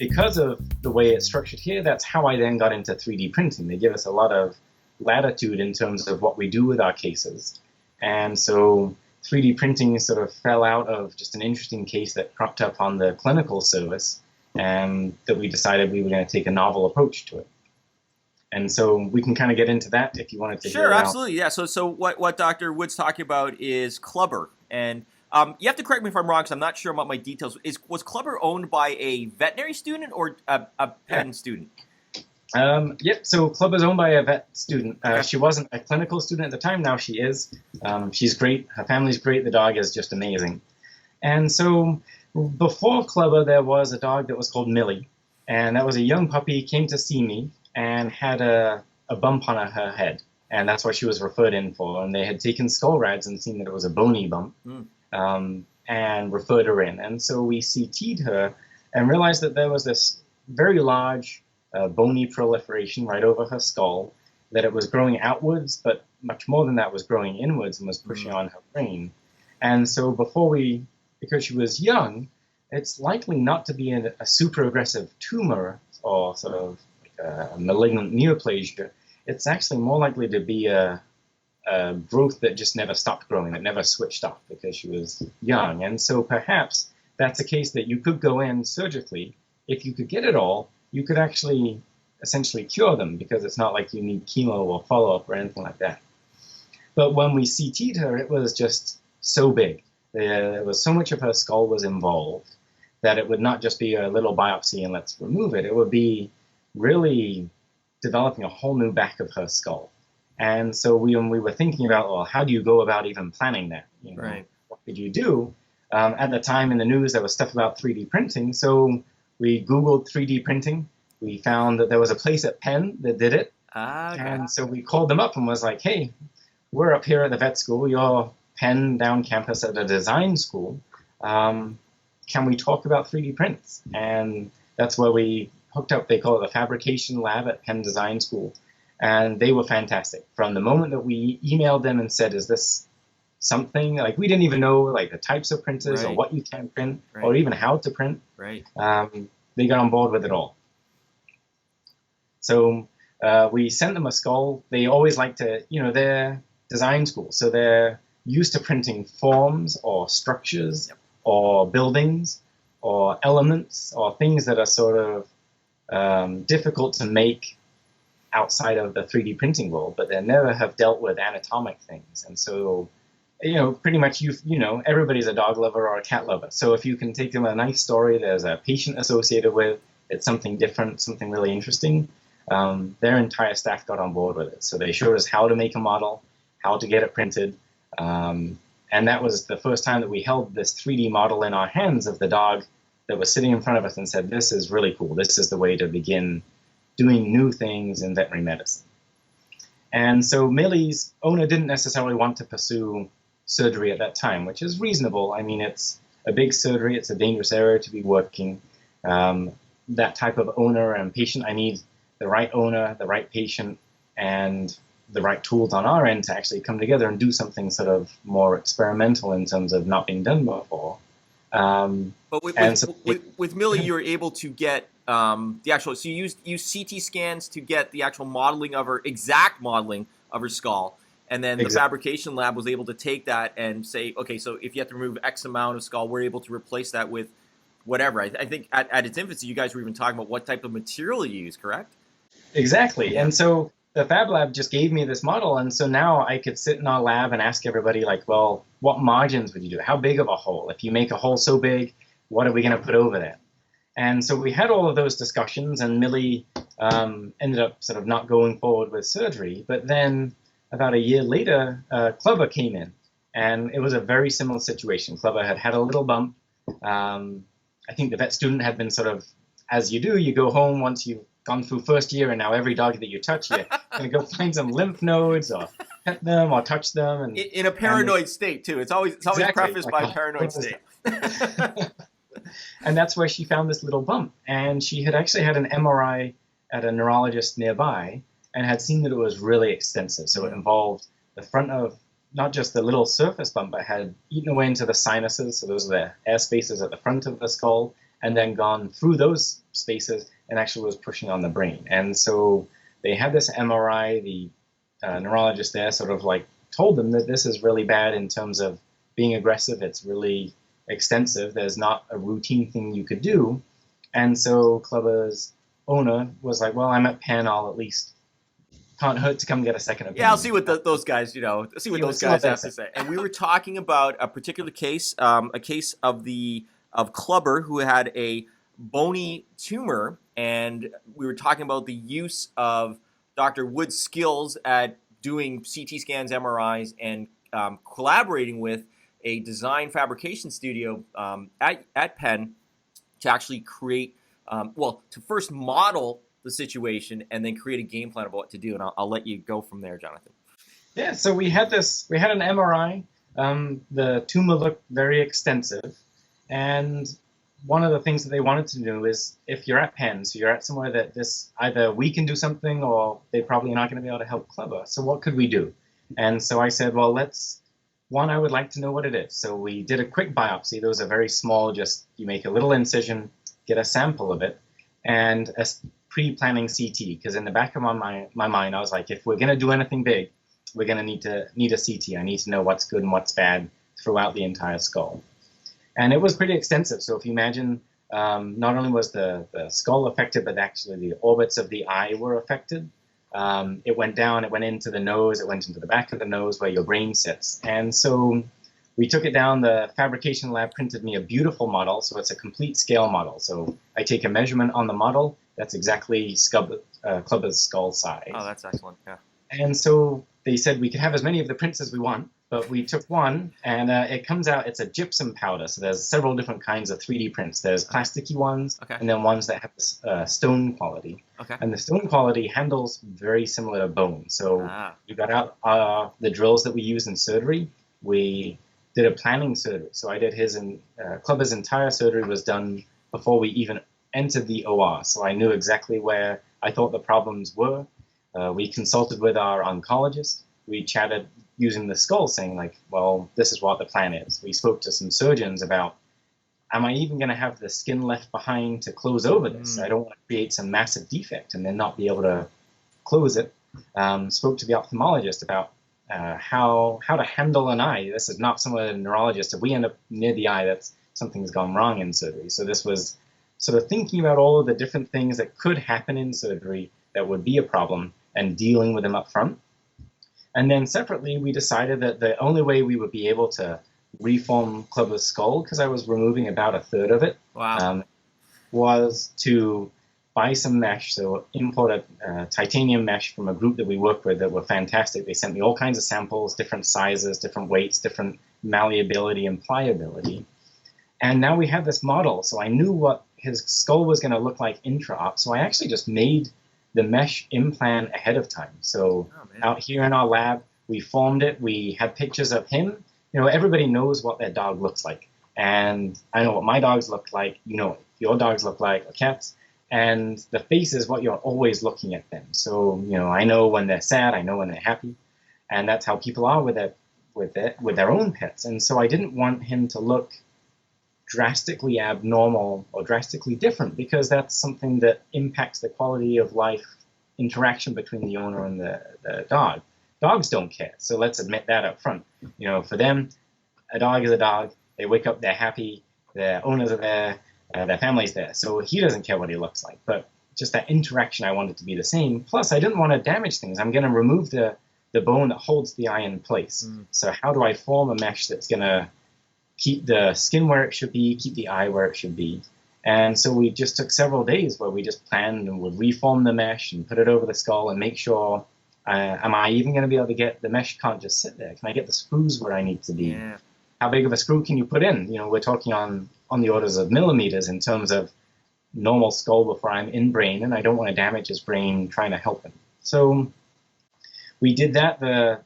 because of the way it's structured here, that's how I then got into 3D printing. They give us a lot of latitude in terms of what we do with our cases. And so 3D printing sort of fell out of just an interesting case that cropped up on the clinical service, and that we decided we were going to take a novel approach to it. And so we can kind of get into that if you wanted to. Sure, absolutely, yeah. So what Dr. Wood's talking about is Clubber, and you have to correct me if I'm wrong, because I'm not sure about my details. Was Clubber owned by a veterinary student or a Penn student? Yep, so Clubber's owned by a vet student. She wasn't a clinical student at the time, now she is. She's great, her family's great, the dog is just amazing. And so before Clubber, there was a dog that was called Millie, and that was a young puppy, came to see me, and had a bump on her head, and that's what she was referred in for. And they had taken skull rads and seen that it was a bony bump, and referred her in. And so we CT'd her and realized that there was this very large bony proliferation right over her skull, that it was growing outwards, but much more than that was growing inwards and was pushing on her brain. And so because she was young, it's likely not to be a super aggressive tumor or sort of a malignant neoplasia. It's actually more likely to be a growth that just never stopped growing, that never switched off because she was young. And so perhaps that's a case that you could go in surgically. If you could get it all, you could actually essentially cure them, because it's not like you need chemo or follow-up or anything like that. But when we CT'd her, it was just so big. There was so much of her skull was involved that it would not just be a little biopsy and let's remove it. It would be really developing a whole new back of her skull. And so when we were thinking about, well, how do you go about even planning that? You know, right. What could you do? At the time in the news, there was stuff about 3D printing. So we Googled 3D printing. We found that there was a place at Penn that did it. Okay. And so we called them up and was like, hey, we're up here at the vet school. You're Penn down campus at a design school. Can we talk about 3D prints? And that's where we hooked up. They call it the fabrication lab at Penn Design School. And they were fantastic. From the moment that we emailed them and said, is this something? Like, we didn't even know like the types of printers or what you can print or even how to print. Right. They got on board with it all. So we sent them a skull. They always like to, they're design school. So they're used to printing forms or structures or buildings or elements or things that are sort of difficult to make outside of the 3D printing world, but they never have dealt with anatomic things. And so, pretty much everybody's a dog lover or a cat lover. So if you can take them a nice story, there's a patient associated with, it's something different, something really interesting, their entire staff got on board with it. So they showed us how to make a model, how to get it printed. And that was the first time that we held this 3D model in our hands of the dog that was sitting in front of us and said, this is really cool. This is the way to begin doing new things in veterinary medicine. And so Millie's owner didn't necessarily want to pursue surgery at that time, which is reasonable. I mean, it's a big surgery. It's a dangerous area to be working. That type of owner and patient, I need the right owner, the right patient, and the right tools on our end to actually come together and do something sort of more experimental in terms of not being done before. But with Millie, you were able to get the actual, so you used CT scans to get the actual modeling of her, exact modeling of her skull. And then the fabrication lab was able to take that and say, okay, so if you have to remove X amount of skull, we're able to replace that with whatever. I think at its infancy, you guys were even talking about what type of material you use, correct? Exactly. And so the Fab Lab just gave me this model. And so now I could sit in our lab and ask everybody, like, well, what margins would you do? How big of a hole? If you make a hole so big, what are we going to put over there? And so we had all of those discussions, and Millie ended up sort of not going forward with surgery. But then about a year later, Clubber came in, and it was a very similar situation. Clubber had had a little bump. I think the vet student had been sort of, as you do, you go home once you've gone through first year, and now every dog that you touch, you're going to go find some lymph nodes or pet them or touch them. And, in a paranoid state, too. It's always prefaced by a paranoid state. And that's where she found this little bump. And she had actually had an MRI at a neurologist nearby and had seen that it was really extensive. So it involved the front of not just the little surface bump, but had eaten away into the sinuses. So those are the air spaces at the front of the skull, and then gone through those spaces and actually was pushing on the brain. And so they had this MRI. The neurologist there sort of like told them that this is really bad in terms of being aggressive. It's really extensive. There's not a routine thing you could do. And so Clubber's owner was like, well, I'm at Penn. I'll at least, can't hurt to come get a second opinion. Yeah, I'll see what those guys, see what those guys have to say. And we were talking about a particular case, a case of Clubber, who had a bony tumor, and we were talking about the use of Dr. Wood's skills at doing CT scans, MRIs, and collaborating with a design fabrication studio at Penn to actually create, to first model the situation and then create a game plan of what to do. And I'll let you go from there, Jonathan. Yeah, so we had an MRI. The tumor looked very extensive. And one of the things that they wanted to do is, if you're at Penn, so you're at somewhere that this, either we can do something or they probably are not going to be able to help Clubber. So what could we do? And so I said, well, I would like to know what it is. So we did a quick biopsy. Those are very small, just you make a little incision, get a sample of it, and a pre-planning CT. Because in the back of my mind, I was like, if we're going to do anything big, we're going to need a CT. I need to know what's good and what's bad throughout the entire skull. And it was pretty extensive. So if you imagine, not only was the skull affected, but actually the orbits of the eye were affected. It went down, it went into the nose, it went into the back of the nose where your brain sits. And so we took it down. The fabrication lab printed me a beautiful model. So it's a complete scale model. So I take a measurement on the model. That's exactly Clubber's skull size. Oh, that's excellent. Yeah. And so they said we could have as many of the prints as we want, but we took one, and it comes out, it's a gypsum powder. So there's several different kinds of 3D prints. There's plasticky ones, and then ones that have this stone quality. Okay. And the stone quality handles very similar to bone. So we got out the drills that we use in surgery. We did a planning surgery. So I did Clubber's entire surgery was done before we even entered the OR. So I knew exactly where I thought the problems were. We consulted with our oncologist. We chatted using the skull, saying like, well, this is what the plan is. We spoke to some surgeons about, am I even going to have the skin left behind to close over this? I don't want to create some massive defect and then not be able to close it. Spoke to the ophthalmologist about how to handle an eye. This is not some of the neurologists. If we end up near the eye, that's something's gone wrong in surgery. So this was sort of thinking about all of the different things that could happen in surgery that would be a problem and dealing with them up front. And then separately, we decided that the only way we would be able to reform Clubber's skull, because I was removing about a third of it, was to buy some mesh. So import a titanium mesh from a group that we work with that were fantastic. They sent me all kinds of samples, different sizes, different weights, different malleability and pliability. And now we have this model. So I knew what his skull was going to look like intra-op. So I actually just made the mesh implant ahead of time. So out here in our lab, we formed it. We had pictures of him. Everybody knows what their dog looks like. And I know what my dogs look like. Your dogs look like, or cats. And the face is what you're always looking at them. So, I know when they're sad. I know when they're happy. And that's how people are with their own pets. And so I didn't want him to look drastically abnormal or drastically different, because that's something that impacts the quality of life interaction between the owner and the dog. Dogs don't care, so let's admit that up front. For them, a dog is a dog. They wake up, they're happy, their owners are there, their family's there, so he doesn't care what he looks like. But just that interaction, I wanted to be the same. Plus, I didn't want to damage things. I'm going to remove the bone that holds the eye in place. So how do I form a mesh that's going to keep the skin where it should be, keep the eye where it should be? And so we just took several days where we just planned and would reform the mesh and put it over the skull and make sure, am I even going to be able to get, the mesh can't just sit there. Can I get the screws where I need to be? Yeah. How big of a screw can you put in? We're talking on the orders of millimeters in terms of normal skull before I'm in brain, and I don't want to damage his brain trying to help him. So we did that. The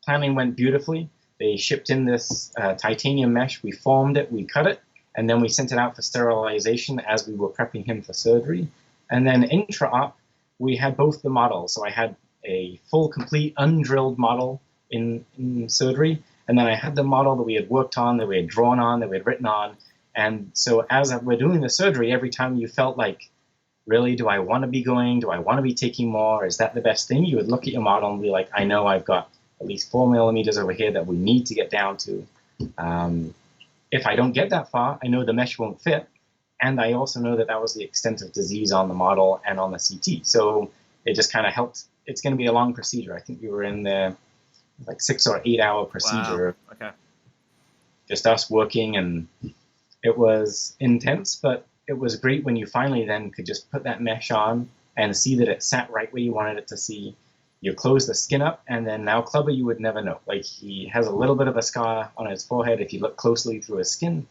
planning went beautifully. They shipped in this titanium mesh. We formed it, we cut it, and then we sent it out for sterilization as we were prepping him for surgery. And then intra-op, we had both the models. So I had a full, complete, undrilled model in surgery, and then I had the model that we had worked on, that we had drawn on, that we had written on, And so as we're doing the surgery, every time you felt like, really, do I want to be going? Do I want to be taking more? Is that the best thing? You would look at your model and be like, I know I've got at least 4 millimeters over here that we need to get down to. If I don't get that far, I know the mesh won't fit. And I also know that that was the extent of disease on the model and on the CT. So it just kind of helped. It's going to be a long procedure. I think we were in the like 6 or 8 hour procedure. Wow. Okay. Just us working, and it was intense, but it was great when you finally then could just put that mesh on and see that it sat right where you wanted it to see. You close the skin up, and then now Clubber, you would never know. Like, he has a little bit of a scar on his forehead if you look closely through his skin.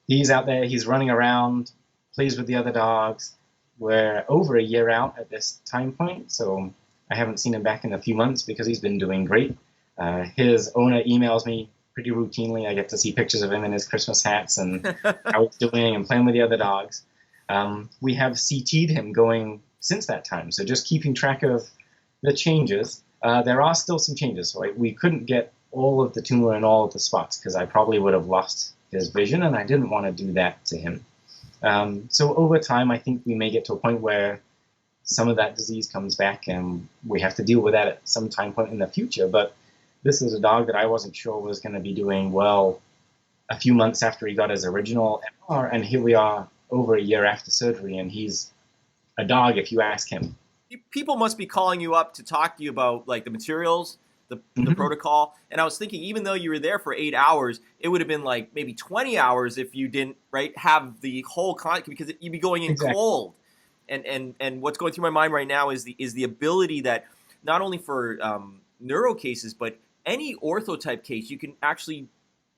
He's out there, he's running around, plays with the other dogs. We're over a year out at this time point, so I haven't seen him back in a few months because he's been doing great. His owner emails me pretty routinely. I get to see pictures of him in his Christmas hats and how he's doing and playing with the other dogs. We have CT'd him going since that time, so just keeping track of the changes. There are still some changes. So we couldn't get all of the tumor in all of the spots because I probably would have lost his vision, and I didn't want to do that to him. So over time, I think we may get to a point where some of that disease comes back and we have to deal with that at some time point in the future. But this is a dog that I wasn't sure was going to be doing well a few months after he got his original MR, and here we are over a year after surgery, and he's a dog if you ask him. People must be calling you up to talk to you about like the materials, the protocol. And I was thinking, even though you were there for 8 hours, it would have been like maybe 20 hours if you didn't have the whole because you'd be going in cold. And what's going through my mind right now is the ability that not only for neuro cases, but any ortho type case, you can actually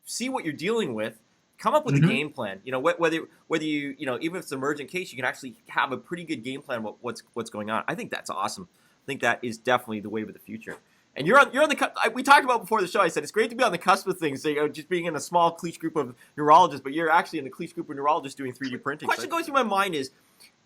see what you're dealing with, come up with a game plan. Whether you even if it's an emergent case, you can actually have a pretty good game plan about what's going on. I think that's awesome. I think that is definitely the wave of the future. And you're on the. We talked about before the show. I said it's great to be on the cusp of things. So, just being in a small cliche group of neurologists, but you're actually in the cliche group of neurologists doing 3D printing. The question going through my mind is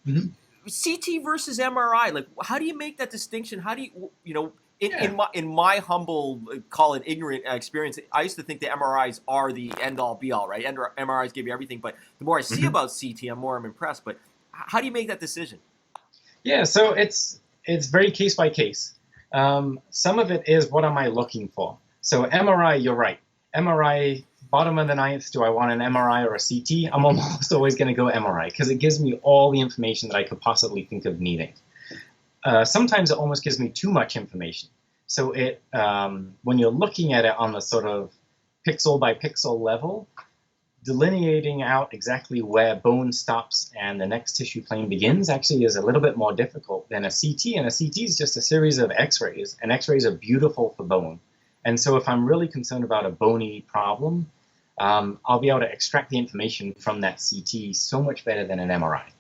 CT versus MRI. Like, how do you make that distinction? How do you in my humble, call it ignorant experience, I used to think the MRIs are the end all be all, right? MRIs give you everything, but the more I see about CT, the more I'm impressed. But how do you make that decision? Yeah, so it's very case by case. Some of it is what am I looking for? So MRI, you're right. MRI, bottom of the ninth, do I want an MRI or a CT? I'm almost always going to go MRI because it gives me all the information that I could possibly think of needing. Sometimes it almost gives me too much information. So when you're looking at it on the sort of pixel by pixel level, delineating out exactly where bone stops and the next tissue plane begins actually is a little bit more difficult than a CT. And a CT is just a series of x-rays, and x-rays are beautiful for bone. And so if I'm really concerned about a bony problem, I'll be able to extract the information from that CT so much better than an MRI.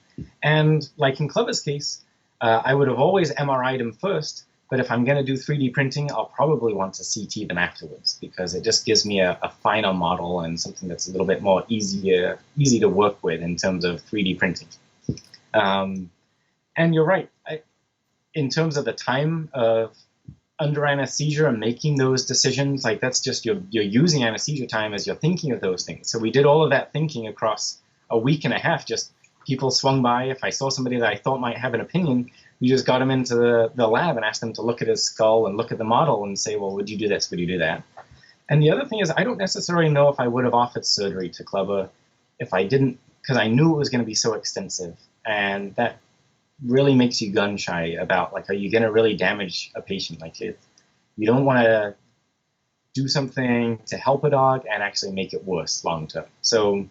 And like in Clever's case, I would have always MRI'd him first, but if I'm going to do 3D printing, I'll probably want to CT them afterwards because it just gives me a finer model and something that's a little bit more easy to work with in terms of 3D printing. And you're right. In terms of the time of under anesthesia and making those decisions, like that's just you're using anesthesia time as you're thinking of those things. So we did all of that thinking across a week and a half. Just people swung by. If I saw somebody that I thought might have an opinion, we just got him into the lab and asked them to look at his skull and look at the model and say, well, would you do this? Would you do that? And the other thing is I don't necessarily know if I would have offered surgery to Clever if I didn't, because I knew it was going to be so extensive. And that really makes you gun shy about, like, are you going to really damage a patient? Like, you don't want to do something to help a dog and actually make it worse long term. So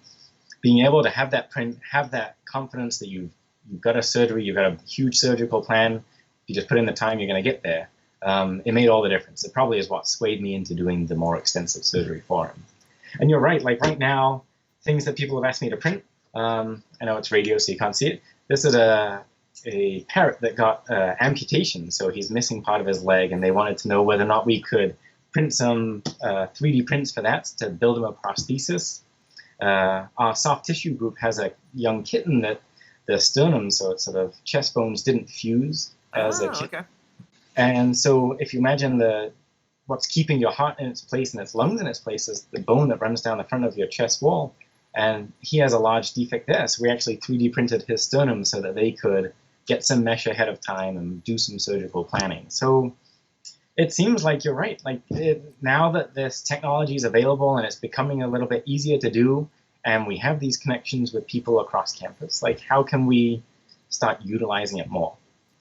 being able to have that print, have that confidence that you've got a surgery, you've got a huge surgical plan, you just put in the time, you're going to get there. It made all the difference. It probably is what swayed me into doing the more extensive surgery for him. And you're right, like right now, things that people have asked me to print, I know it's radio so you can't see it. This is a parrot that got amputation, so he's missing part of his leg, and they wanted to know whether or not we could print some 3D prints for that to build him a prosthesis. Our soft tissue group has a young kitten that the sternum, so it's sort of chest bones, didn't fuse as a kitten. Okay. And so if you imagine what's keeping your heart in its place and its lungs in its place is the bone that runs down the front of your chest wall. and he has a large defect there. So we actually 3D printed his sternum so that they could get some mesh ahead of time and do some surgical planning. So it seems like you're right. Like now that this technology is available and it's becoming a little bit easier to do, and we have these connections with people across campus, like how can we start utilizing it more?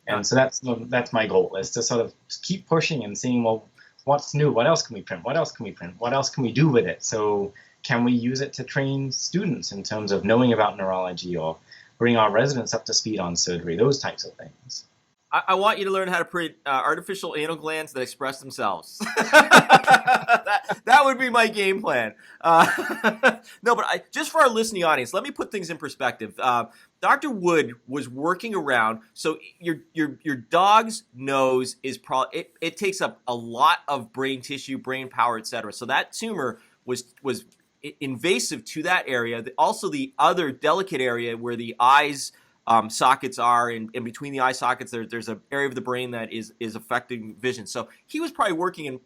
And so that's my goal, is to sort of keep pushing and seeing, well, what's new? What else can we print? What else can we print? What else can we do with it? So can we use it to train students in terms of knowing about neurology, or bring our residents up to speed on surgery, those types of things? I want you to learn how to print artificial anal glands that express themselves. that would be my game plan. No, but just for our listening audience, let me put things in perspective. Dr. Wood was working around, so your dog's nose is it takes up a lot of brain tissue, brain power, etc. So that tumor was invasive to that area. Also, the other delicate area where the eyes sockets are, and between the eye sockets, there's an area of the brain that is affecting vision. So he was probably working in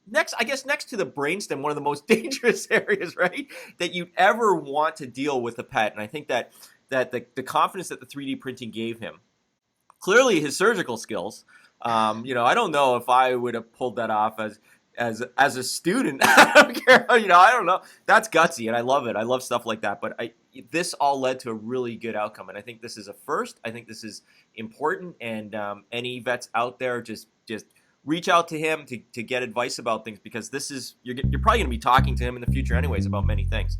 next to the brainstem, one of the most dangerous areas, right, that you'd ever want to deal with a pet. And I think that the confidence that the 3D printing gave him, clearly his surgical skills, I don't know if I would have pulled that off as a student. I don't care. I don't know. That's gutsy, and I love it. I love stuff like that. But this all led to a really good outcome, and I think this is a first. I think this is important, and any vets out there, just reach out to him to get advice about things, because this is you're probably going to be talking to him in the future anyways about many things.